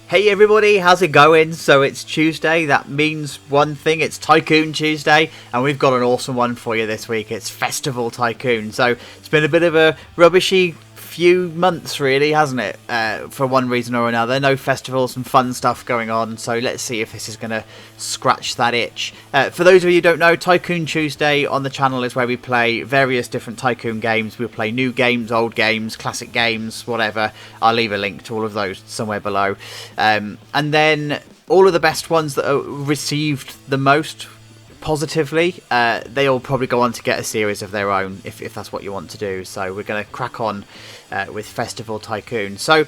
Hey everybody, how's it going? So it's Tuesday, that means one thing, it's Tycoon Tuesday, and we've got an awesome one for you this week. It's Festival Tycoon. So it's been a bit of a rubbishy few months really, hasn't it? For one reason or another. No festivals and fun stuff going on, so let's see if this is going to scratch that itch. For those of you who don't know, Tycoon Tuesday on the channel is where we play various different Tycoon games. We'll play new games, old games, classic games, whatever. I'll leave a link to all of those somewhere below. And then all of the best ones that are received the most positively, they'll probably go on to get a series of their own if that's what you want to do. So we're going to crack on with Festival Tycoon. So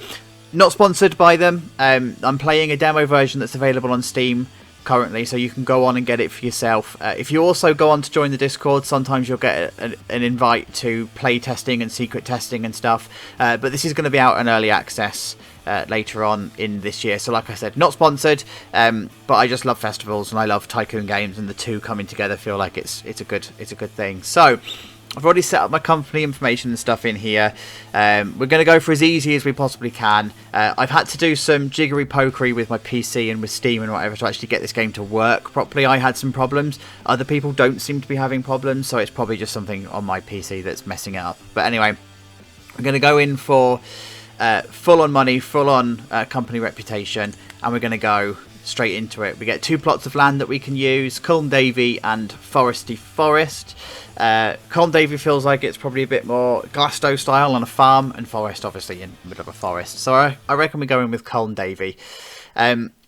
not sponsored by them. I'm playing a demo version that's available on Steam currently, so you can go on and get it for yourself. If you also go on to join the Discord, sometimes you'll get an invite to play testing and secret testing and stuff, but this is going to be out in early access later on in this year. So like I said, not sponsored, but I just love festivals and I love Tycoon games, and the two coming together feel like it's a good thing. So I've already set up my company information and stuff in here. We're going to go for as easy as we possibly can. I've had to do some jiggery pokery with my PC and with Steam and whatever to actually get this game to work properly. I had some problems. Other people don't seem to be having problems, so it's probably just something on my PC that's messing it up. But anyway, we're going to go in for full on money, full on company reputation, and we're going to go straight into it. We get 2 plots of land that we can use, Culm Davy and Foresty Forest. Culm Davy feels like it's probably a bit more Glasto style on a farm, and Forest obviously in the middle of a forest. So I reckon we're going with Culm Davy.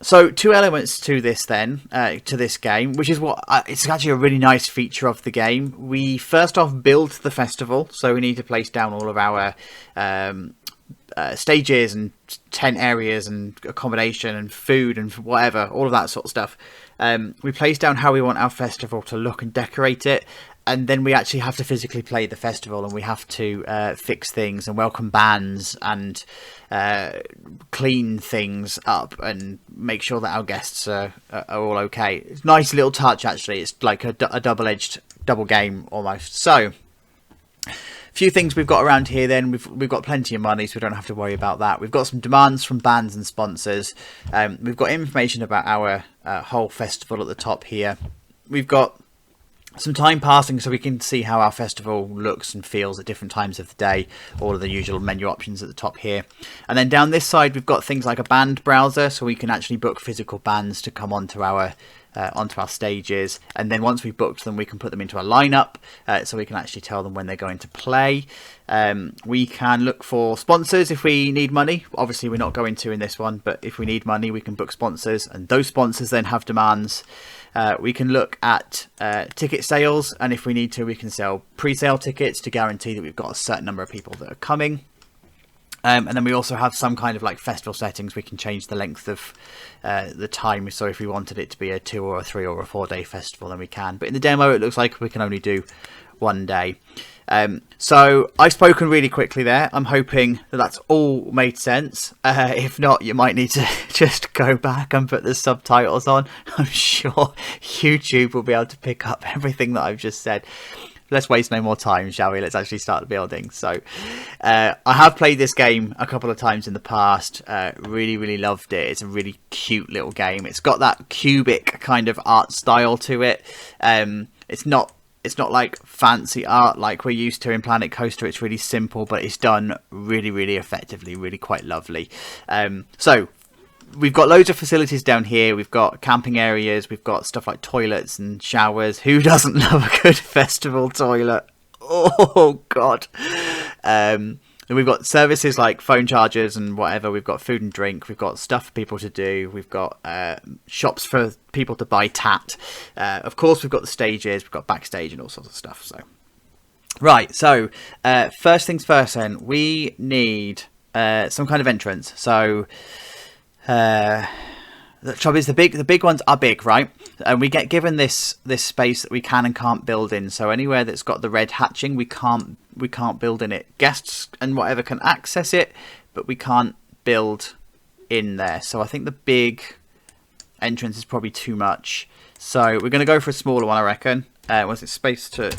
So 2 elements to this then, to this game, which is what it's actually a really nice feature of the game. We first off build the festival, so we need to place down all of our stages and tent areas and accommodation and food and whatever, all of that sort of stuff. We place down how we want our festival to look and decorate it, and then we actually have to physically play the festival, and we have to fix things and welcome bands and clean things up and make sure that our guests are all okay. It's a nice little touch actually. It's like a double-edged double game almost. So few things we've got around here then. We've got plenty of money, so we don't have to worry about that. We've got some demands from bands and sponsors. We've got information about our whole festival at the top here. We've got some time passing so we can see how our festival looks and feels at different times of the day. All of the usual menu options at the top here. And then down this side we've got things like a band browser, so we can actually book physical bands to come onto our stages, and then once we've booked them we can put them into a lineup, so we can actually tell them when they're going to play. We can look for sponsors if we need money. Obviously we're not going to in this one, but if we need money we can book sponsors, and those sponsors then have demands. We can look at ticket sales, and if we need to we can sell pre-sale tickets to guarantee that we've got a certain number of people that are coming. And then we also have some kind of like festival settings. We can change the length of the time, so if we wanted it to be a 2 or a 3 or a 4 day festival then we can, but in the demo it looks like we can only do 1 day. So I've spoken really quickly there. I'm hoping that that's all made sense. If not, you might need to just go back and put the subtitles on. I'm sure YouTube will be able to pick up everything that I've just said. Let's waste no more time, shall we? Let's actually start the building. So I have played this game a couple of times in the past. Really loved it. It's a really cute little game. It's got that cubic kind of art style to it. It's not like fancy art like we're used to in Planet Coaster. It's really simple, but it's done really effectively, really quite lovely. So we've got loads of facilities down here. We've got camping areas. We've got stuff like toilets and showers. Who doesn't love a good festival toilet? Oh God. And we've got services like phone chargers and whatever. We've got food and drink. We've got stuff for people to do. We've got shops for people to buy tat. Of course, we've got the stages. We've got backstage and all sorts of stuff. So, right. So, first things first then. We need some kind of entrance. So the trouble is the big ones are big, right? And we get given this space that we can and can't build in. So anywhere that's got the red hatching, we can't build in it. Guests and whatever can access it, but we can't build in there. So I think the big entrance is probably too much. So we're going to go for a smaller one, I reckon. Was it space to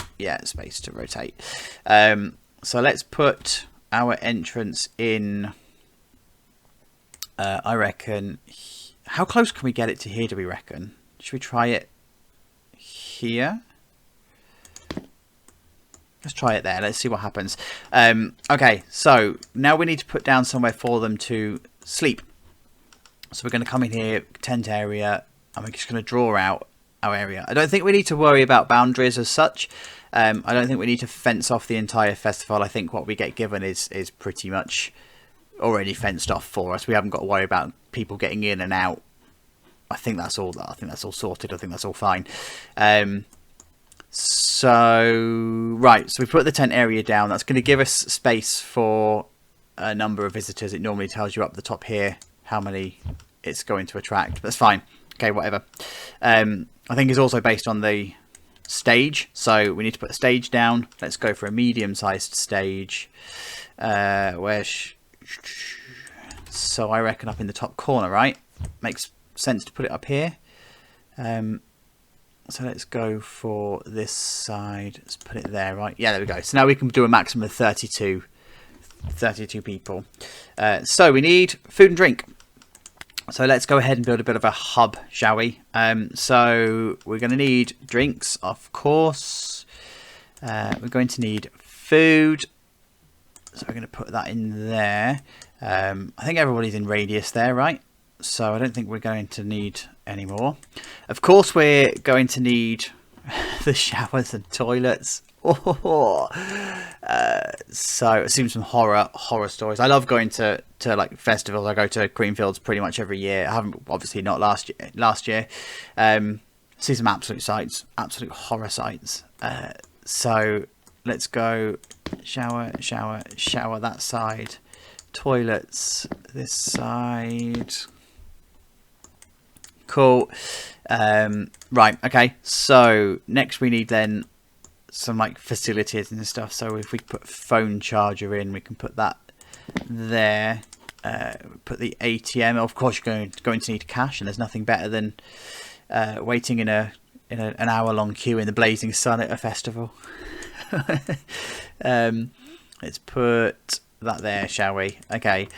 rotate? So let's put our entrance in I reckon... How close can we get it to here, do we reckon? Should we try it here? Let's try it there. Let's see what happens. Okay, so now we need to put down somewhere for them to sleep. So we're going to come in here, tent area, and we're just going to draw out our area. I don't think we need to worry about boundaries as such. I don't think we need to fence off the entire festival. I think what we get given is pretty much already fenced off for us. We haven't got to worry about people getting in and out. I think that's all. I think that's all sorted. I think that's all fine. So we put the tent area down. That's going to give us space for a number of visitors. It normally tells you up the top here how many it's going to attract. That's fine. Okay, whatever. I think it's also based on the stage. So we need to put a stage down. Let's go for a medium-sized stage. So I reckon up in the top corner, right? Makes sense to put it up here. So let's go for this side. Let's put it there, right? Yeah, there we go. So now we can do a maximum of 32 people. So we need food and drink. So let's go ahead and build a bit of a hub, shall we? So we're going to need drinks, of course. We're going to need food. So we're going to put that in there. I think everybody's in radius there, right? So I don't think we're going to need any more. Of course, we're going to need the showers and toilets. So I've seen some horror stories. I love going to like festivals. I go to Greenfields pretty much every year. I haven't, obviously not last year. See some absolute horror sights. So let's go shower that side, toilets this side. Cool. Right, okay, so next we need then some like facilities and stuff. So if we put phone charger in, we can put that there. Put the ATM. Of course you're going to need cash, and there's nothing better than waiting in an hour-long queue in the blazing sun at a festival. Let's put that there, shall we? Okay.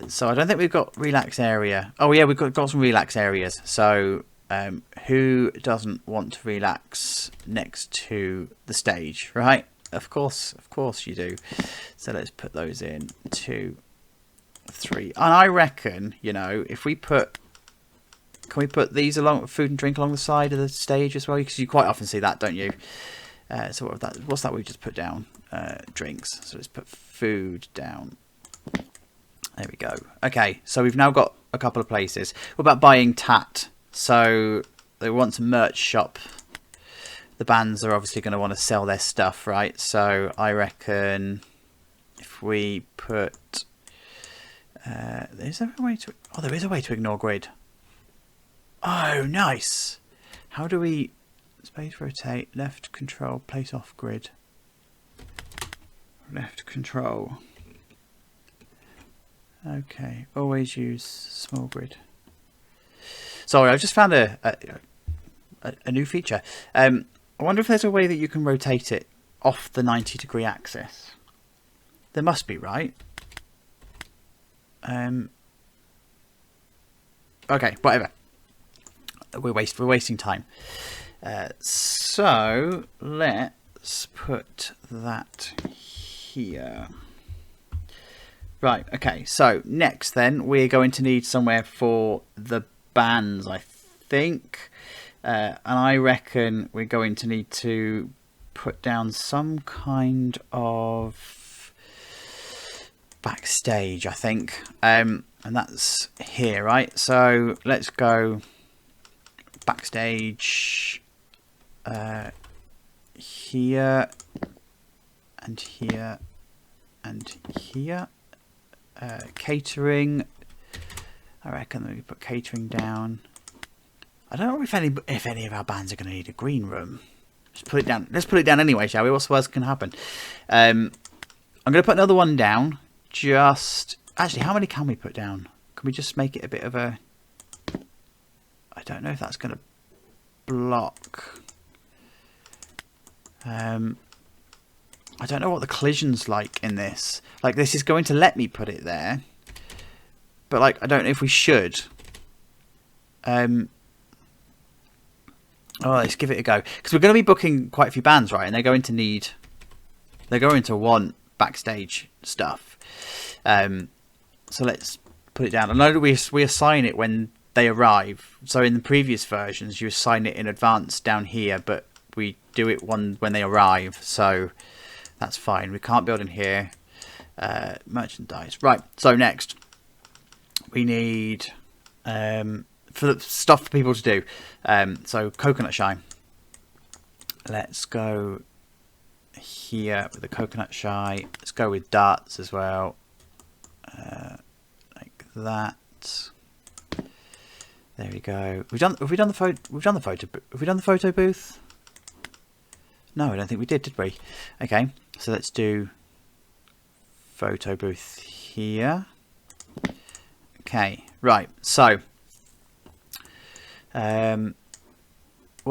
So I don't think we've got relax area. Oh yeah, we've got some relax areas. So who doesn't want to relax next to the stage, right? Of course you do. So let's put those in 2, 3, and I reckon, you know, if we can we put these along, food and drink along the side of the stage as well, because you quite often see that, don't you? So what's that we just put down? Drinks. So let's put food down. There we go. Okay, so we've now got a couple of places. What about buying tat? So they want to merch shop. The bands are obviously going to want to sell their stuff, right? So I reckon if we put... is there a way to... Oh, there is a way to ignore grid. Oh, nice. How do we... Space rotate, left control, place off grid. Left control. Okay, always use small grid. Sorry, I've just found a new feature. I wonder if there's a way that you can rotate it off the 90-degree axis. There must be, right? Okay, whatever. We're wasting time. So let's put that here. Right, okay, so next then we're going to need somewhere for the bands, I think. And I reckon we're going to need to put down some kind of backstage, I think. And that's here, right? So let's go backstage here and here and here. Catering, I reckon that we put catering down. I don't know if any of our bands are going to need a green room. Just put it down. Let's put it down anyway, shall we? What's the worst that can happen? I'm going to put another one down. Actually, how many can we put down? Can we just make it a bit of a... I don't know if that's going to block. I don't know what the collision's like in this. Like, this is going to let me put it there, but like I don't know if we should. Oh, let's give it a go, because we're going to be booking quite a few bands, right? And they're going to want backstage stuff. So let's put it down. I know that we assign it when they arrive. So in the previous versions, you assign it in advance down here, but we do it when they arrive. So that's fine. We can't build in here. Merchandise. Right. So next, we need for the stuff for people to do. So coconut shine. Let's go here with the coconut shy. Let's go with darts as well, like that. There we go. Have we done the photo booth? No, I don't think we did we? Okay, so let's do photo booth here. Okay, right. So, what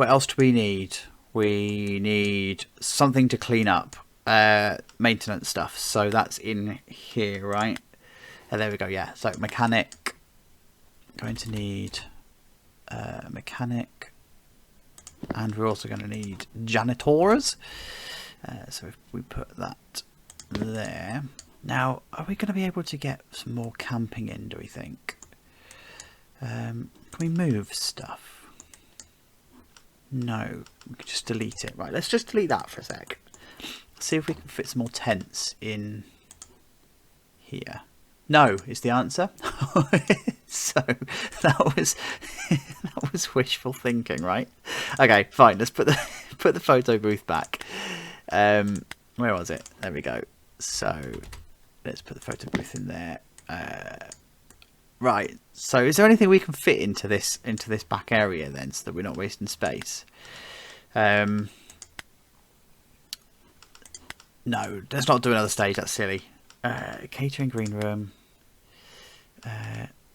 else do we need? We need something to clean up, maintenance stuff. So that's in here, right? And there we go. Yeah. So mechanic. Going to need mechanic, and we're also going to need janitors. So if we put that there. Now, are we going to be able to get some more camping in? Do we think? Can we move stuff? No, we can just delete it. Right, let's just delete that for a sec. See if we can fit some more tents in here. No is the answer. So that was wishful thinking, right? Okay, fine. Let's put the photo booth back. Where was it? There we go. So let's put the photo booth in there. Right. So is there anything we can fit into this back area then, so that we're not wasting space? No, let's not do another stage. That's silly. Catering green room.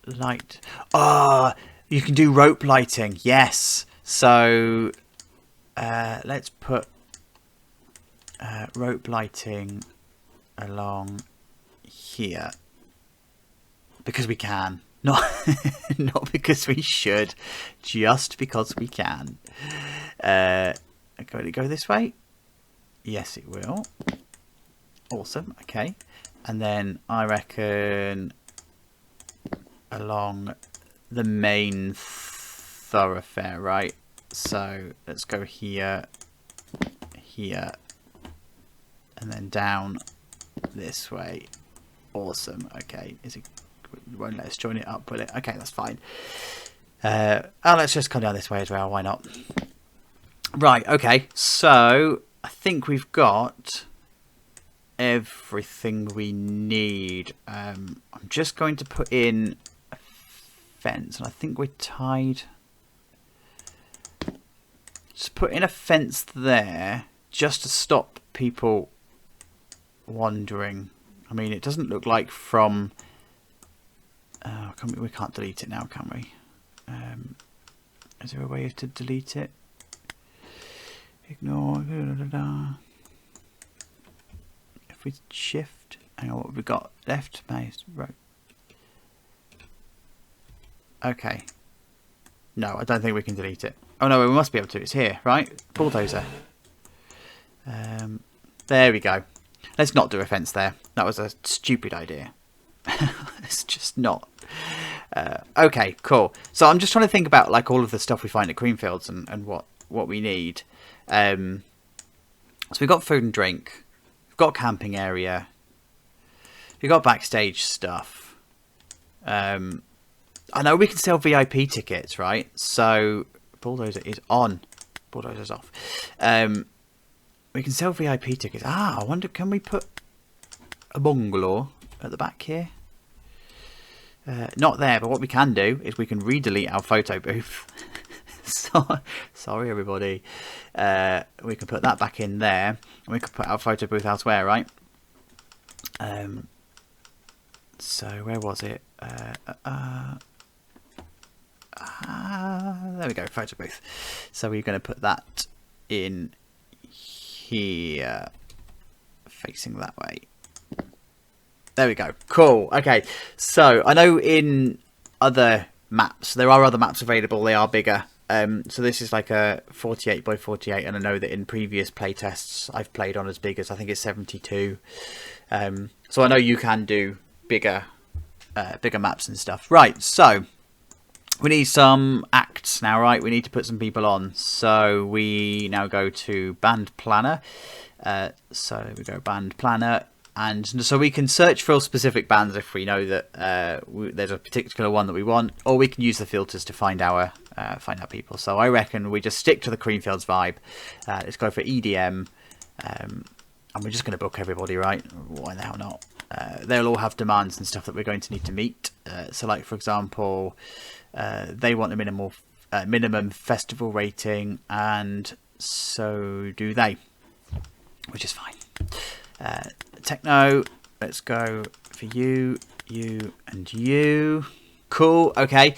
Light. Oh, you can do rope lighting. Yes. So let's put rope lighting along here. Because we can, not because we should, just because we can. Going to go this way? Yes, it will. Awesome. Okay, and then I reckon along the main thoroughfare, right? So let's go here, here, and then down this way. Awesome. Okay, is it? Won't let us join it up, will it? Okay, that's fine. Let's just come down this way as well. Why not? Right. Okay. So I think we've got everything we need. I'm just going to put in a fence, and I think we're tied. Just put in a fence there, just to stop people wandering. I mean, it doesn't look like from. We can't delete it now, can we? Is there a way to delete it? Ignore. If we shift, hang on, what have we got? Left, mouse, right. Okay. No, I don't think we can delete it. Oh no, we must be able to. It's here, right? Bulldozer. There we go. Let's not do a fence there. That was a stupid idea. It's just not. Okay, cool. So I'm just trying to think about like all of the stuff we find at Creamfields and what we need. So we've got food and drink. We've got camping area. We've got backstage stuff. I know we can sell VIP tickets, right? So Bulldozer is on. Bulldozer's off. We can sell VIP tickets. I wonder, can we put a bungalow at the back here? Not there, but what we can do is we can re-delete our photo booth. Sorry, everybody. We can put that back in there, and we can put our photo booth elsewhere, right? So where was it? There we go, photo booth. So we're going to put that in here, facing that way. There we go. Cool. Okay. So I know in other maps, there are other maps available. They are bigger. So this is like a 48 by 48, and I know that in previous playtests I've played on as big as, I think it's 72. So I know you can do bigger maps and stuff. Right. So we need some acts now, right? We need to put some people on. So we now go to band planner. So we go band planner. And so we can search for specific bands if we know that there's a particular one that we want, or we can use the filters to find our people. So I reckon we just stick to the Creamfields vibe. Let's go for EDM, and we're just going to book everybody, right? Why the hell not? They'll all have demands and stuff that we're going to need to meet. So, like for example, they want a minimum festival rating, and so do they, which is fine. Techno, let's go for you, and you. Cool. Okay.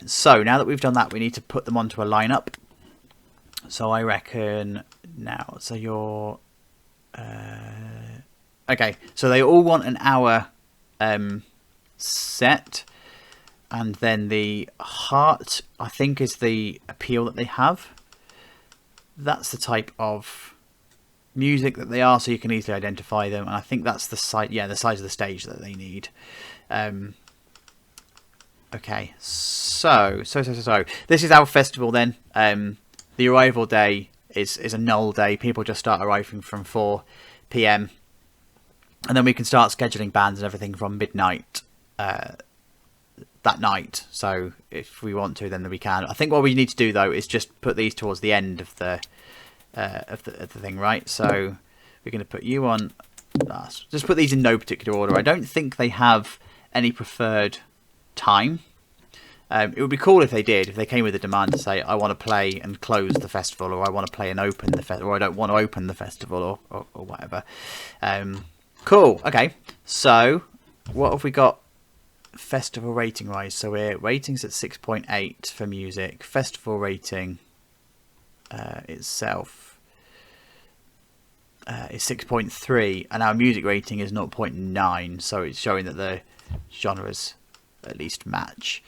So now that we've done that, we need to put them onto a lineup. So I reckon now. So you're okay. So they all want an hour set, and then the heart, I think, is the appeal that they have. That's the type of music that they are, so you can easily identify them, and I think that's the size, the size of the stage that they need. Okay, so this is our festival then. The arrival day is a null day. People just start arriving from 4 PM, and then we can start scheduling bands and everything from midnight that night. So if we want to, then we can. I think what we need to do though is just put these towards the end of the thing, right? So we're going to put you on last. Just put these in no particular order. I don't think they have any preferred time. It would be cool if they did, if they came with a demand to say, I want to play and close the festival, or I want to play and open the festival, or I don't want to open the festival, or whatever. Cool. Okay, so what have we got festival rating wise? So we're ratings at 6.8 for music. Festival rating itself is 6.3, and our music rating is 0.9, so it's showing that the genres at least match.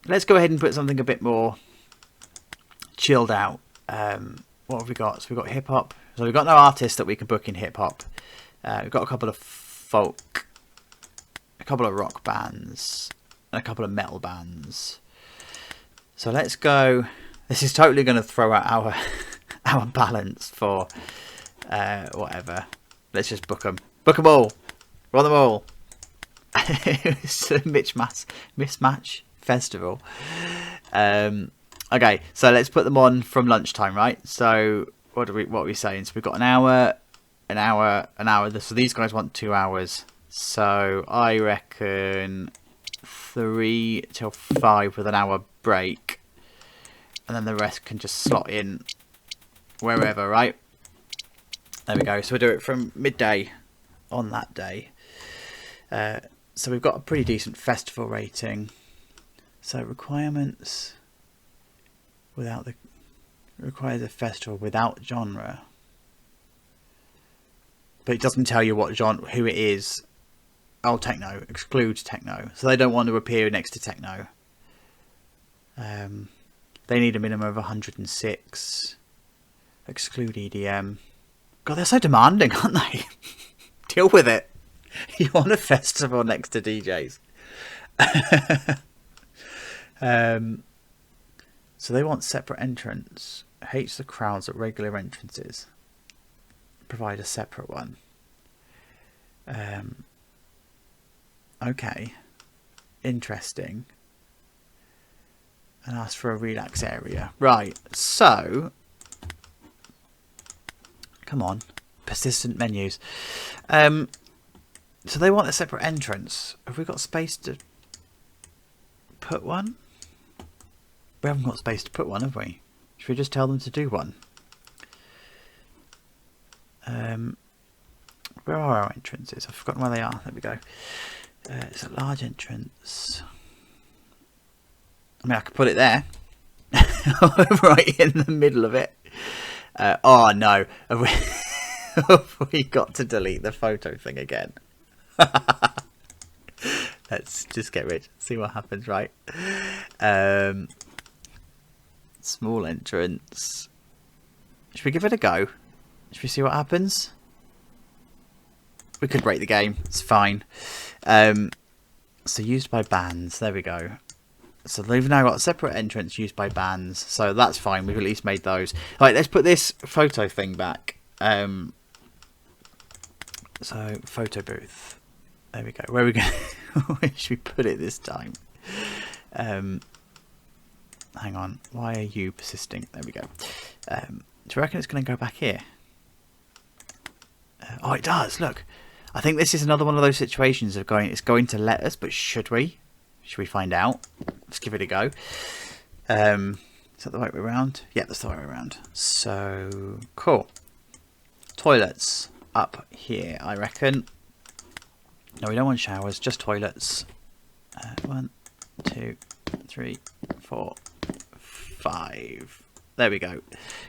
Let's go ahead and put something a bit more chilled out. What have we got? So we've got hip hop. So we've got no artists that we can book in hip hop. We've got a couple of folk, a couple of rock bands, and a couple of metal bands. So let's go. This is totally going to throw out our balance for whatever. Let's just book them. Book them all. Run them all. It's a mismatch festival. Okay, so let's put them on from lunchtime, right? So what are we saying? So we've got an hour. So these guys want 2 hours. So I reckon 3 till 5 with an hour break. And then the rest can just slot in wherever, right? There we go. So we'll do it from midday on that day. So we've got a pretty decent festival rating. So requirements requires a festival without genre. But it doesn't tell you what genre, who it is. Oh, techno. Excludes techno. So they don't want to appear next to techno. They need a minimum of 106. Exclude EDM. God, they're so demanding, aren't they? Deal with it. You want a festival next to DJs. So they want separate entrance. Hates the crowds at regular entrances. Provide a separate one. Okay. Interesting. And ask for a relax area. Right, so come on. Persistent menus. So they want a separate entrance. Have we got space to put one? We haven't got space to put one, have we? Should we just tell them to do one? Where are our entrances? I've forgotten where they are. There we go. It's a large entrance. I mean, I could put it there. Right in the middle of it. Oh no. Have we got to delete the photo thing again? Let's just get rid. See what happens, right? Small entrance. Should we give it a go? Should we see what happens? We could break the game. It's fine. So used by bands. There we go. So they've now got a separate entrance used by bands. So that's fine. We've at least made those. Right, let's put this photo thing back. So photo booth. There we go. Where are we going? Where should we put it this time? Hang on. Why are you persisting? There we go. Do you reckon it's going to go back here? Oh, it does. Look. I think this is another one of those situations of going, it's going to let us, but should we? Should we find out? Let's give it a go. Is that the right way around? Yeah, that's the right way around. So, cool. Toilets up here, I reckon. No, we don't want showers, just toilets. 1, 2, 3, 4, 5. There we go.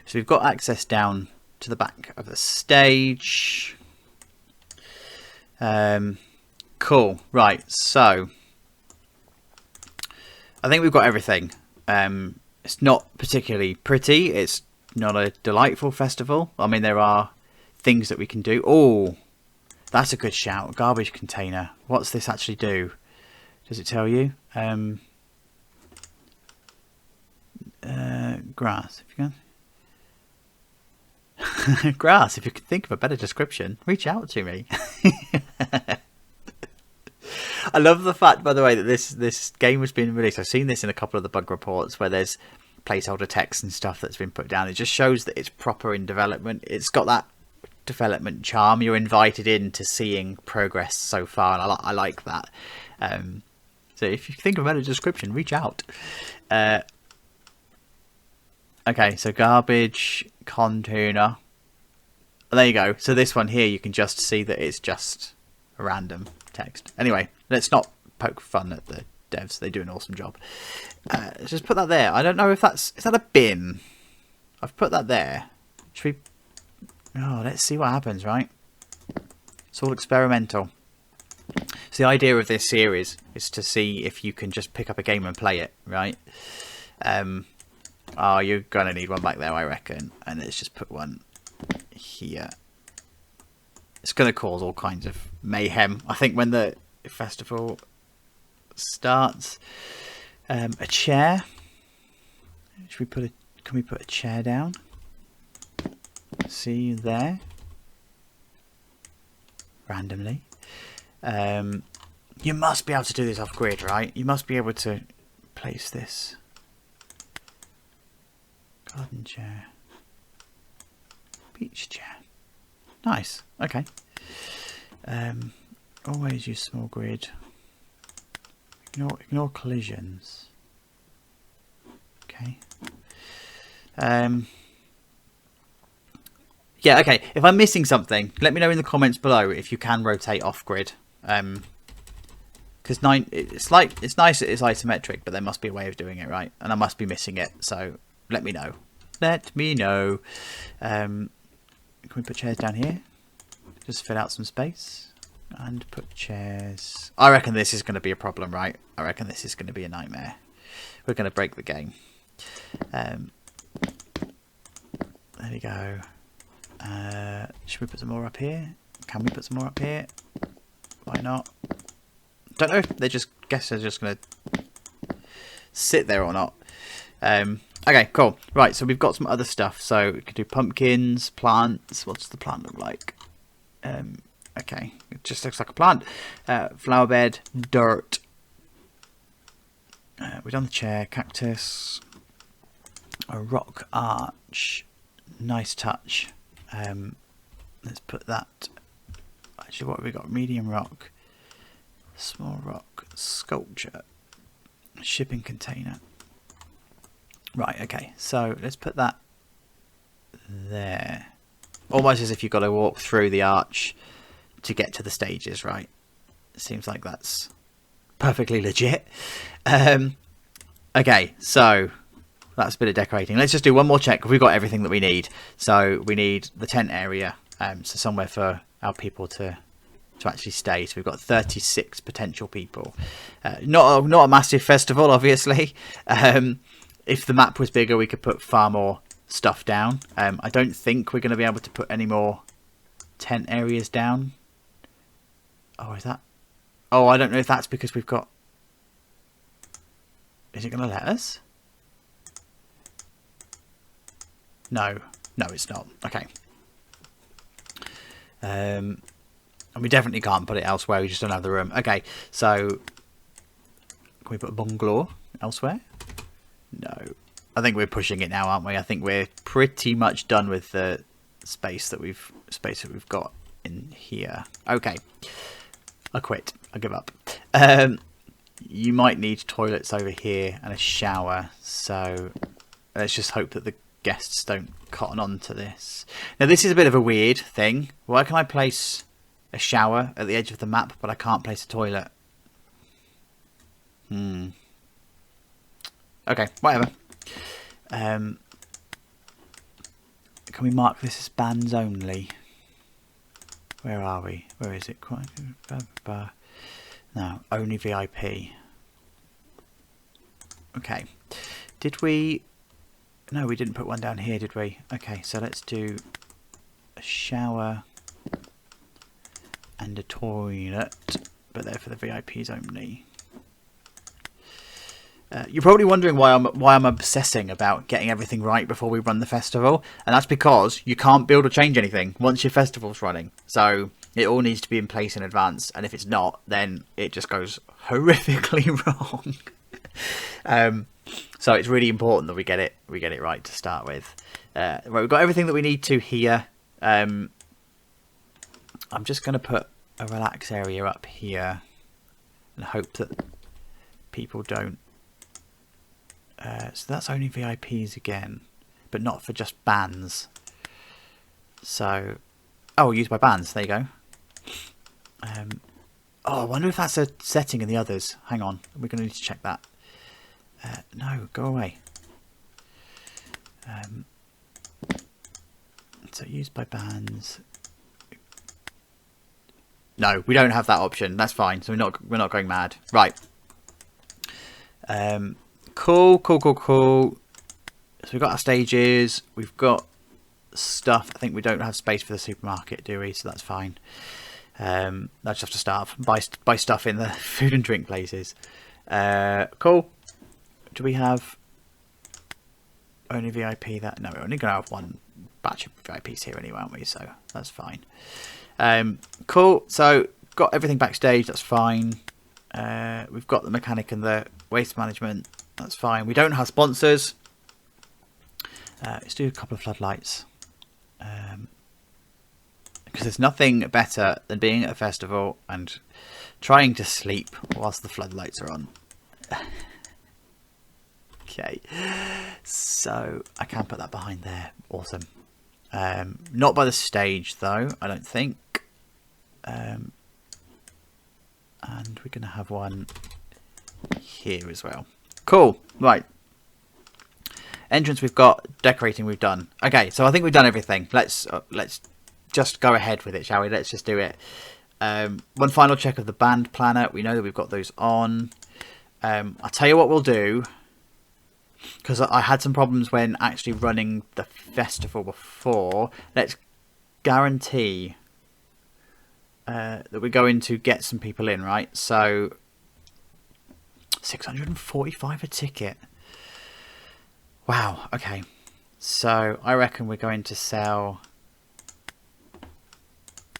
So we've got access down to the back of the stage. Cool. Right, so I think we've got everything. It's not particularly pretty. It's not a delightful festival. I mean, there are things that we can do. Oh, that's a good shout. Garbage container. What's this actually do? Does it tell you? Grass. If you can. Grass. If you could think of a better description, reach out to me. I love the fact, by the way, that this game has been released. I've seen this in a couple of the bug reports where there's placeholder text and stuff that's been put down. It just shows that it's proper in development. It's got that development charm. You're invited into seeing progress so far, and I like that. So if you think of a better description, reach out. Okay, so garbage container. Oh, there you go. So this one here, you can just see that it's just a random text. Anyway, let's not poke fun at the devs. They do an awesome job. Let's just put that there. I don't know if is that a bin? I've put that there. Should we? Oh, let's see what happens, right? It's all experimental. So the idea of this series is to see if you can just pick up a game and play it, right? Oh, you're gonna need one back there, I reckon. And let's just put one here. It's gonna cause all kinds of mayhem, I think, when the festival starts. A chair. Should we put a? Can we put a chair down? See there. Randomly. You must be able to do this off grid, right? You must be able to place this. Garden chair. Beach chair. Nice. Okay. Always use small grid. Ignore collisions. Okay. Yeah, okay. If I'm missing something, let me know in the comments below if you can rotate off grid. Because it's nice that it's isometric, but there must be a way of doing it, right? And I must be missing it, so let me know. Let me know. Can we put chairs down here? Just fill out some space and put chairs. I reckon this is going to be a problem, right? I reckon this is going to be a nightmare. We're going to break the game. There we go. Should we put some more up here? Can we put some more up here? Why not? Don't know if they're just going to sit there or not. Okay, cool. Right, so we've got some other stuff. So we can do pumpkins, plants. What's the plant look like? Okay, it just looks like a plant. Flower bed, dirt. We've done the chair, cactus, a rock arch. Nice touch. Let's put that. Actually, what have we got? Medium rock, small rock, sculpture, shipping container. Right, okay, so let's put that there. Almost as if you've got to walk through the arch to get to the stages, right? It seems like that's perfectly legit. Okay, so that's a bit of decorating. Let's just do one more check. We've got everything that we need. So we need the tent area, so somewhere for our people to to actually stay. So we've got 36 potential people. Not a massive festival, obviously. If the map was bigger, we could put far more stuff down. I don't think we're going to be able to put any more tent areas down. Oh, is that? Oh, I don't know if that's because we've got... Is it going to let us? No. No, it's not. Okay. And we definitely can't put it elsewhere. We just don't have the room. Okay, so... Can we put a bungalow elsewhere? No. I think we're pushing it now, aren't we? I think we're pretty much done with the space that we've got in here. Okay. I quit. I give up. You might need toilets over here and a shower. So let's just hope that the guests don't cotton on to this. Now this is a bit of a weird thing. Why can I place a shower at the edge of the map, but I can't place a toilet? Okay, whatever. Can we mark this as bands only? Where are we? Where is it? No, only VIP. Okay. Did we... No, we didn't put one down here, did we? Okay, so let's do a shower and a toilet, but they're for the VIPs only. You're probably wondering why I'm obsessing about getting everything right before we run the festival, and that's because you can't build or change anything once your festival's running. So it all needs to be in place in advance, and if it's not, then it just goes horrifically wrong. So it's really important that we get it right to start with. Right, we've got everything that we need to here. I'm just going to put a relax area up here and hope that people don't. So that's only VIPs again, but not for just bands. So, oh, used by bands. There you go. Oh, I wonder if that's a setting in the others. Hang on, we're going to need to check that. No, go away. So used by bands. No, we don't have that option. That's fine. So we're not going mad. Right. Cool. So we've got our stages. We've got stuff. I think we don't have space for the supermarket, do we? So that's fine. I just have to start buy stuff in the food and drink places. Cool. Do we have only VIP? That no, we're only going to have one batch of VIPs here anyway, aren't we? So that's fine. Cool. So got everything backstage. That's fine. We've got the mechanic and the waste management. That's fine. We don't have sponsors. Let's do a couple of floodlights. Because there's nothing better than being at a festival and trying to sleep whilst the floodlights are on. Okay. So I can put that behind there. Awesome. Not by the stage though, I don't think. And we're going to have one here as well. Cool. Right. Entrance we've got. Decorating we've done. Okay, so I think we've done everything. Let's just go ahead with it, shall we? Let's just do it. One final check of the band planner. We know that we've got those on. I'll tell you what we'll do, because I had some problems when actually running the festival before. Let's guarantee that we're going to get some people in, right? So 645 a ticket. Wow. Okay. So I reckon we're going to sell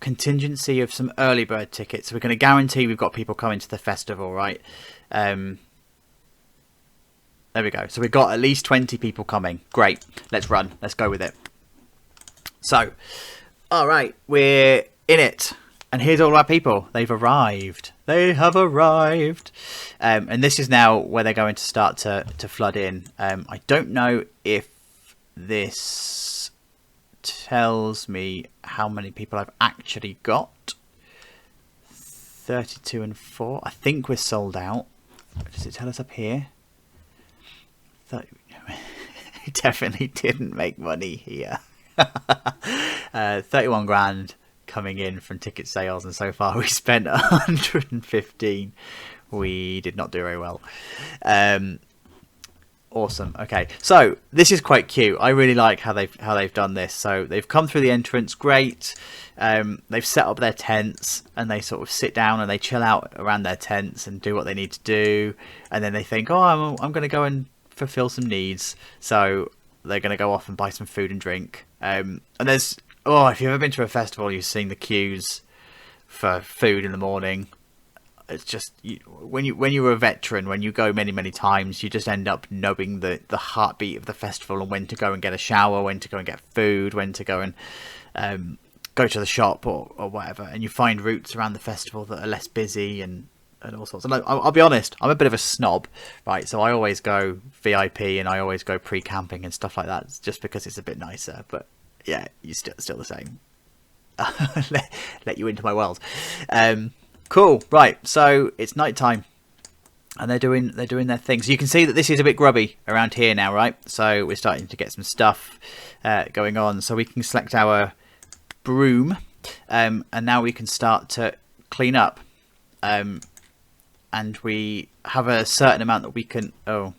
contingency of some early bird tickets. So we're going to guarantee we've got people coming to the festival, right? There we go. So we've got at least 20 people coming. Great. Let's run. Let's go with it. So, all right, we're in it. And here's all our people. They've arrived. They have arrived. And this is now where they're going to start to flood in. I don't know if this tells me how many people I've actually got. 32 and 4. I think we're sold out. Does it tell us up here? It definitely didn't make money here. 31 grand. coming in from ticket sales, and so far we spent 115. We did not do very well. Awesome. Okay, so this is quite cute. I really like how they've done this. So they've come through the entrance, great. They've set up their tents, and they sort of sit down and they chill out around their tents and do what they need to do. And then they think, oh, I'm going to go and fulfill some needs. So they're going to go off and buy some food and drink. And there's, if you've ever been to a festival, you've seen the queues for food in the morning. It's just when you're a veteran, when you go many times, you just end up knowing the heartbeat of the festival and when to go and get a shower, when to go and get food, when to go and go to the shop or whatever. And you find routes around the festival that are less busy and all sorts. And I'll be honest, I'm a bit of a snob, right? So I always go VIP and I always go pre-camping and stuff like that, just because it's a bit nicer. But yeah, you still the same. let you into my world. Cool, right, so it's night time and they're doing their thing. So you can see that this is a bit grubby around here now, right? So we're starting to get some stuff going on. So we can select our broom and now we can start to clean up. And we have a certain amount that we can... Oh,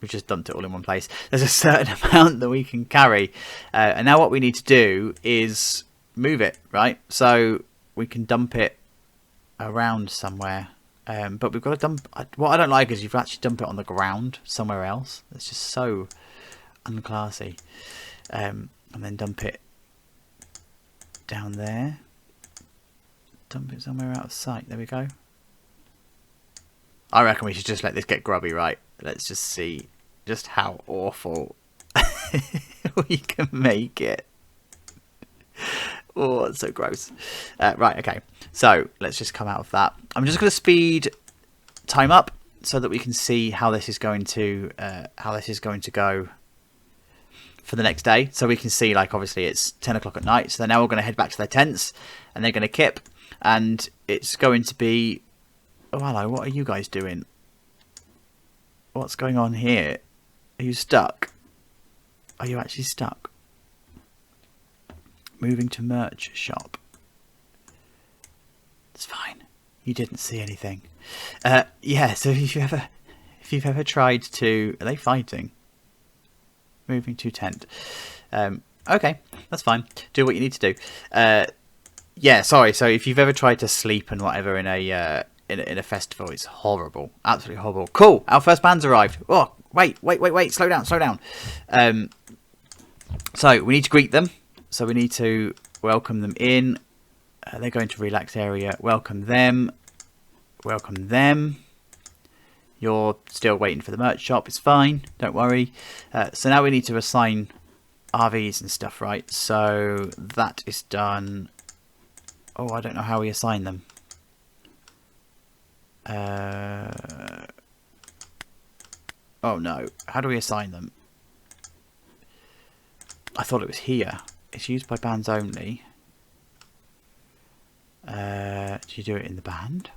we just dumped it all in one place. There's a certain amount that we can carry. And now what we need to do is move it, right? So we can dump it around somewhere, but we've got to dump. What I don't like is you've actually dump it on the ground somewhere else. It's just so unclassy. And then dump it down there. Dump it somewhere out of sight. There we go. I reckon we should just let this get grubby, right? Let's just see just how awful we can make it. Oh, it's so gross. Right, okay. So let's just come out of that. I'm just going to speed time up so that we can see how this is going to go for the next day. So we can see, like, obviously it's 10 o'clock at night. So now we're going to head back to their tents and they're going to kip, and it's going to be. Oh, hello. What are you guys doing? What's going on here? Are you stuck? Are you actually stuck? Moving to merch shop. It's fine. You didn't see anything. Yeah, so if you've ever tried to... Are they fighting? Moving to tent. Okay, that's fine. Do what you need to do. Yeah, sorry. So if you've ever tried to sleep and whatever in a festival, it's horrible. Absolutely horrible. Cool. Our first band's arrived. Oh, wait. Slow down. So we need to greet them. So we need to welcome them in. They're going to relax area. Welcome them. You're still waiting for the merch shop. It's fine. Don't worry. So now we need to assign RVs and stuff, right? So that is done. Oh, I don't know how we assign them. Oh no. How do we assign them? I thought it was here. It's used by bands only. Do you do it in the band?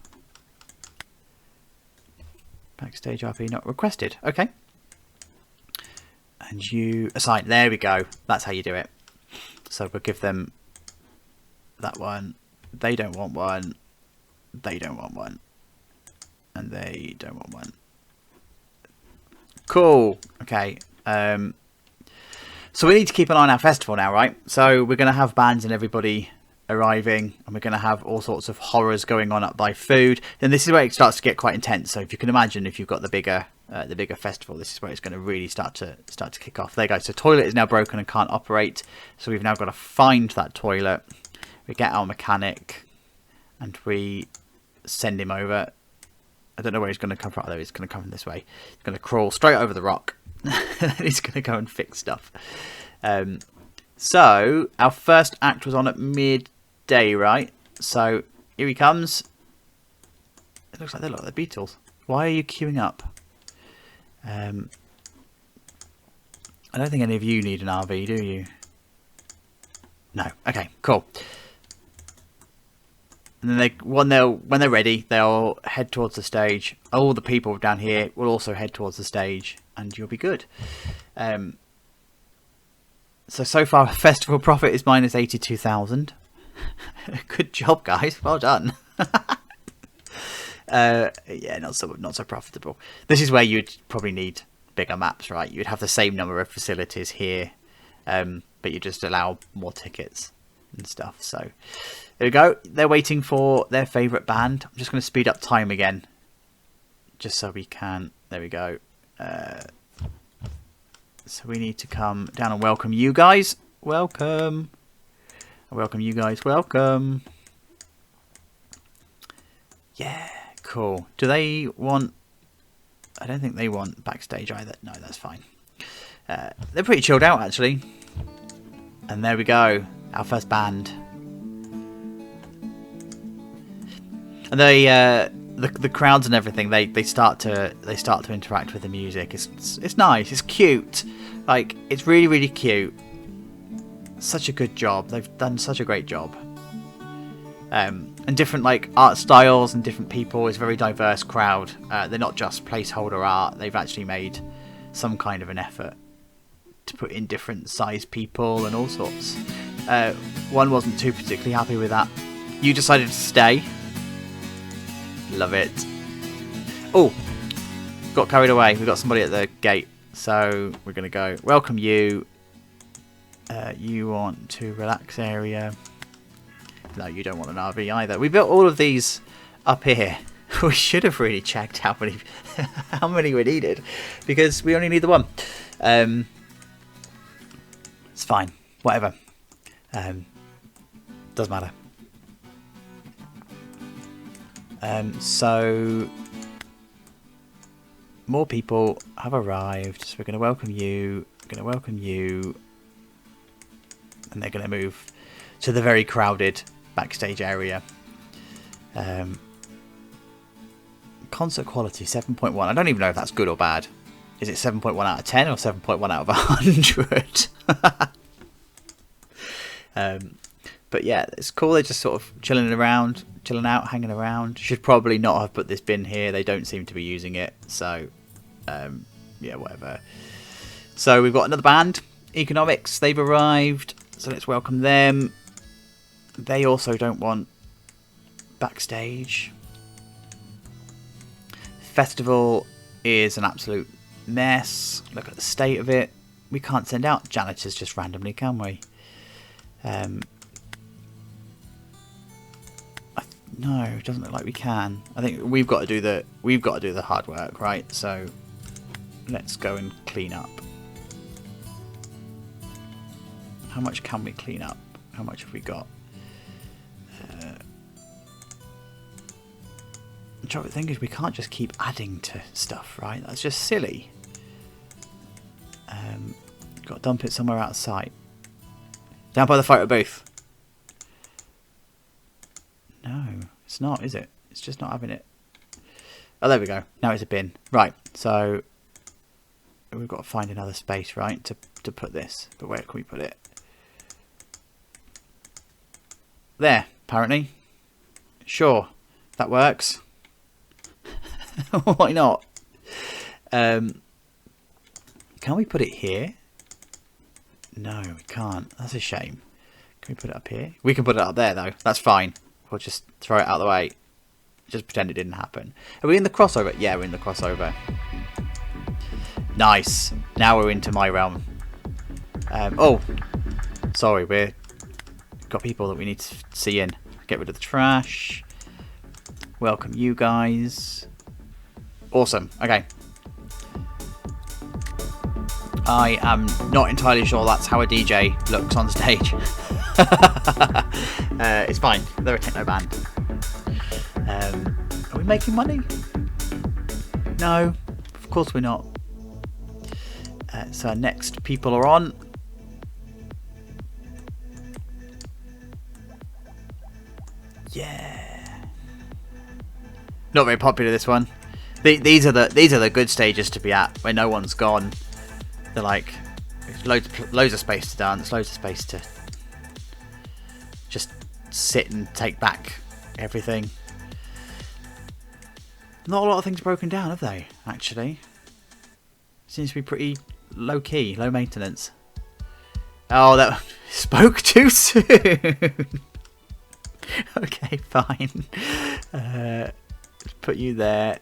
Backstage RP not requested. Okay. And you assign. There we go. That's how you do it. So we'll give them that one. They don't want one. They don't want one. And they don't want one. Cool. Okay. So we need to keep an eye on our festival now, right? So we're going to have bands and everybody arriving, and we're going to have all sorts of horrors going on up by food. And this is where it starts to get quite intense. So if you can imagine, if you've got the bigger festival, this is where it's going to really start to kick off. There you go. So toilet is now broken and can't operate. So we've now got to find that toilet. We get our mechanic, and we send him over. I don't know where he's going to come from. Although he's going to come from this way. He's going to crawl straight over the rock. He's going to go and fix stuff. So our first act was on at midday, right? So here he comes. It looks like they look like the Beatles. Why are you queuing up? I don't think any of you need an RV, do you? No. Okay, cool. And then when they're ready, they'll head towards the stage. All the people down here will also head towards the stage, and you'll be good. So far, festival profit is minus 82,000. Good job, guys. Well done. Yeah, not so profitable. This is where you'd probably need bigger maps, right? You'd have the same number of facilities here, but you just allow more tickets and stuff. So there we go. They're waiting for their favourite band. I'm just going to speed up time again, just so we can. There we go. So we need to come down and welcome you guys. Welcome. Welcome you guys. Welcome. Yeah, cool. Do they want... I don't think they want backstage either. No, that's fine. They're pretty chilled out, actually. And there we go. Our first band. And they, the crowds and everything, they start to interact with the music. It's nice. It's cute. Like, it's really, really cute. Such a good job. They've done such a great job. And different like art styles and different people. It's a very diverse crowd. They're not just placeholder art. They've actually made some kind of an effort to put in different size people and all sorts. One wasn't too particularly happy with that. You decided to stay. Love it. Oh, got carried away. We've got somebody at the gate, so we're gonna go welcome you. You want to relax area. No, you don't want an RV either. We built all of these up here. We should have really checked how many how many we needed, because we only need the one. It's fine. Whatever. Doesn't matter. So more people have arrived. So we're going to welcome you. We're going to welcome you. And they're going to move to the very crowded backstage area. Concert quality 7.1. I don't even know if that's good or bad. Is it 7.1 out of 10 or 7.1 out of 100? But yeah, it's cool. They're just sort of chilling around, chilling out, hanging around. Should probably not have put this bin here. They don't seem to be using it. So yeah, whatever. So we've got another band, Economics. They've arrived. So let's welcome them. They also don't want backstage. Festival is an absolute mess. Look at the state of it. We can't send out janitors just randomly, can we? No, it doesn't look like we can. I think we've got to do the hard work, right? So let's go and clean up. How much can we clean up? How much have we got? The trouble thing is we can't just keep adding to stuff, right? That's just silly. Got to dump it somewhere out of sight. Down by the photo booth. No, it's not, is it? It's just not having it. Oh, there we go. Now it's a bin. Right, so we've got to find another space, right, to put this. But where can we put it? There, apparently. Sure, that works. Why not? Can we put it here? No, we can't. That's a shame. Can we put it up here? We can put it up there, though. That's fine. We'll just throw it out of the way. Just pretend it didn't happen. Are we in the crossover? Yeah, we're in the crossover. Nice. Now we're into my realm. Oh, sorry. We've got people that we need to see in. Get rid of the trash. Welcome you guys. Awesome. Okay. I am not entirely sure that's how a DJ looks on stage. It's fine. They're a techno band. Are we making money? No, of course we're not. So our next people are on. Yeah. Not very popular, this one. These are the good stages to be at, where no one's gone. They're like loads of space to dance, loads of space to just sit and take back everything. Not a lot of things broken down, have they? Actually, seems to be pretty low key, low maintenance. Oh, that spoke too soon. Okay, fine. Let's put you there.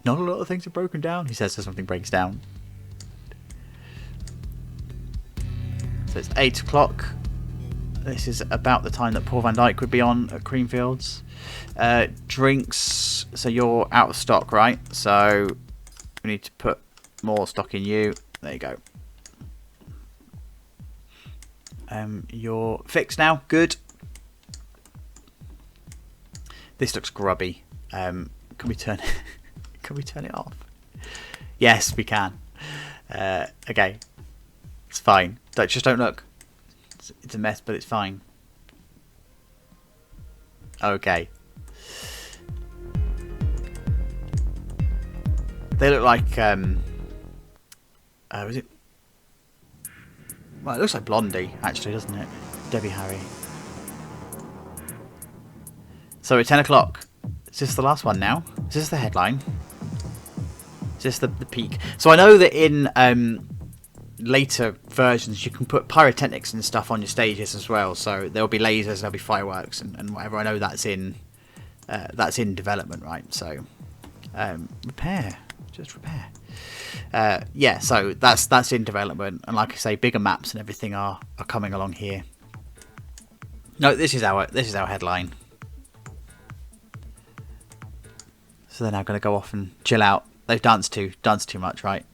Not a lot of things are broken down, he says as something breaks down. So it's 8 o'clock. This is about the time that Paul van Dijk would be on at Creamfields. Drinks, so you're out of stock, right? So we need to put more stock in you. There you go. You're fixed now. Good. This looks grubby. Can we turn can we turn it off? Yes, we can. Okay. It's fine. Just don't look. It's a mess, but it's fine. Okay. They look like was it? Well, it looks like Blondie, actually, doesn't it? Debbie Harry. So at 10 o'clock. Is this the last one now? Is this the headline? Is this the peak? So I know that in later versions you can put pyrotechnics and stuff on your stages as well. So there'll be lasers, there'll be fireworks and whatever. I know that's in development, right? So repair. Just repair. Yeah, so that's in development, and like I say, bigger maps and everything are coming along here. No, this is our headline. So they're now going to go off and chill out. They've danced too much, right?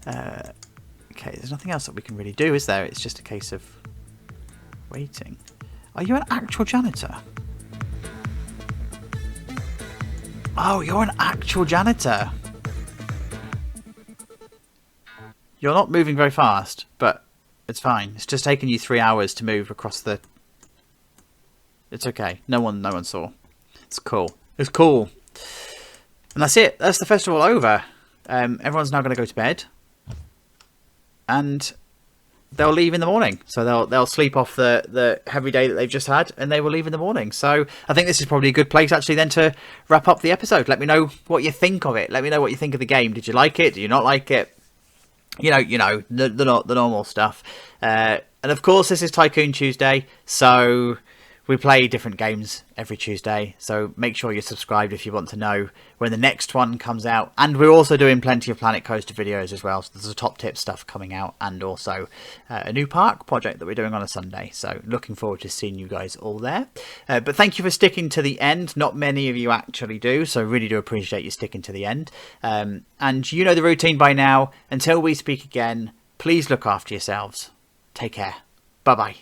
Okay, there's nothing else that we can really do, is there? It's just a case of waiting. Are you an actual janitor? Oh, you're an actual janitor. You're not moving very fast, but it's fine. It's just taken you 3 hours to move across the... It's okay. No one saw. It's cool. It's cool. And that's it. That's the festival over. Everyone's now going to go to bed. And they'll leave in the morning. So they'll sleep off the heavy day that they've just had, and they will leave in the morning. So I think this is probably a good place actually then to wrap up the episode. Let me know what you think of it. Let me know what you think of the game. Did you like it? Did you not like it? You know the normal stuff. And of course, this is Tycoon Tuesday, so we play different games every Tuesday. So make sure you're subscribed if you want to know when the next one comes out. And we're also doing plenty of Planet Coaster videos as well. So there's a top tip stuff coming out, and also a new park project that we're doing on a Sunday. So looking forward to seeing you guys all there. But thank you for sticking to the end. Not many of you actually do, so really do appreciate you sticking to the end. And you know the routine by now. Until we speak again, please look after yourselves. Take care. Bye-bye.